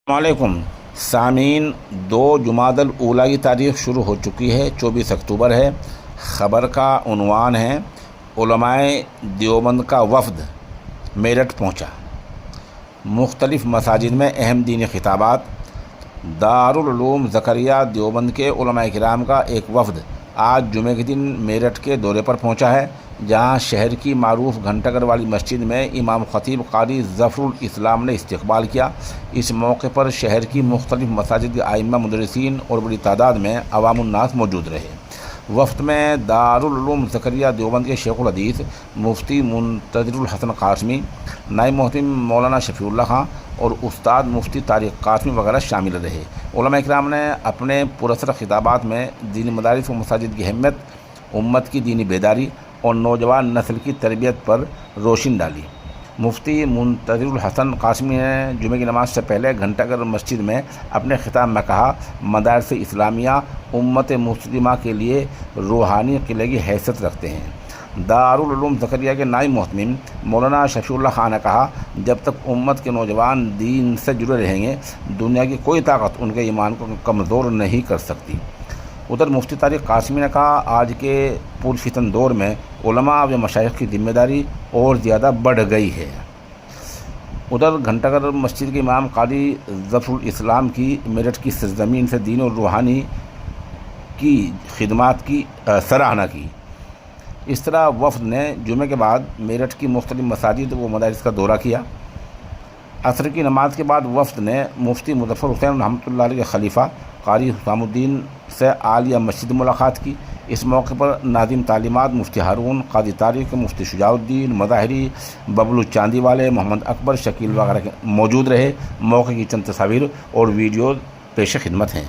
السلام علیکم سامعین، 2 جمادی الاولیٰ کی تاریخ شروع ہو چکی ہے، 24 اکتوبر ہے۔ خبر کا عنوان ہے علماء دیوبند کا وفد میرٹھ پہنچا۔ مختلف مساجد میں اہم دینی خطابات۔ دارالعلوم زکریا دیوبند کے علماء کرام کا ایک وفد آج جمعے کے دن میرٹھ کے دورے پر پہنچا ہے، جہاں شہر کی معروف گھنٹہ گھر والی مسجد میں امام خطیب قاری ظفر الاسلام نے استقبال کیا۔ اس موقع پر شہر کی مختلف مساجد کے ائمہ، مدرسین اور بڑی تعداد میں عوام الناس موجود رہے۔ وفد میں دارالعلوم زکریا دیوبند کے شیخ الحدیث مفتی منتظر الحسن قاسمی، نائب محتمم مولانا شفیع اللہ خان اور استاد مفتی طارق قاسمی وغیرہ شامل رہے۔ علماء کرام نے اپنے پراثر خطابات میں دینی مدارس و مساجد کی اہمیت، امت کی دینی بیداری اور نوجوان نسل کی تربیت پر روشنی ڈالی۔ مفتی منتظر الحسن قاسمی نے جمعہ کی نماز سے پہلے گھنٹہ گھر مسجد میں اپنے خطاب میں کہا، مدارس اسلامیہ امت مسلمہ کے لیے روحانی قلعے کی حیثیت رکھتے ہیں۔ دارالعلوم زکریا کے نائب محتمم مولانا شفیع اللہ خان نے کہا، جب تک امت کے نوجوان دین سے جڑے رہیں گے، دنیا کی کوئی طاقت ان کے ایمان کو کمزور نہیں کر سکتی۔ ادھر مفتی طارق قاسمی نے کہا، آج کے پرفتن دور میں علماء و مشائخ کی ذمہ داری اور زیادہ بڑھ گئی ہے۔ ادھر گھنٹہ گھر مسجد کے امام قاری ظفر الاسلام کی میرٹھ کی سرزمین سے دین اور روحانی کی خدمات کی سراہنا کی۔ اس طرح وفد نے جمعے کے بعد میرٹھ کی مختلف مساجد و مدارس کا دورہ کیا۔ عصر کی نماز کے بعد وفد نے مفتی مظفر حسین رحمۃ اللہ علیہ کے خلیفہ قاری حسام الدین سے عالیہ مسجد ملاقات کی۔ اس موقع پر ناظم تعلیمات مفتی ہارون، قاضی طارق، مفتی شجاع الدین مظاہری، ببلو چاندی والے، محمد اکبر شکیل وغیرہ موجود رہے۔ موقع کی چند تصاویر اور ویڈیوز پیش خدمت ہیں۔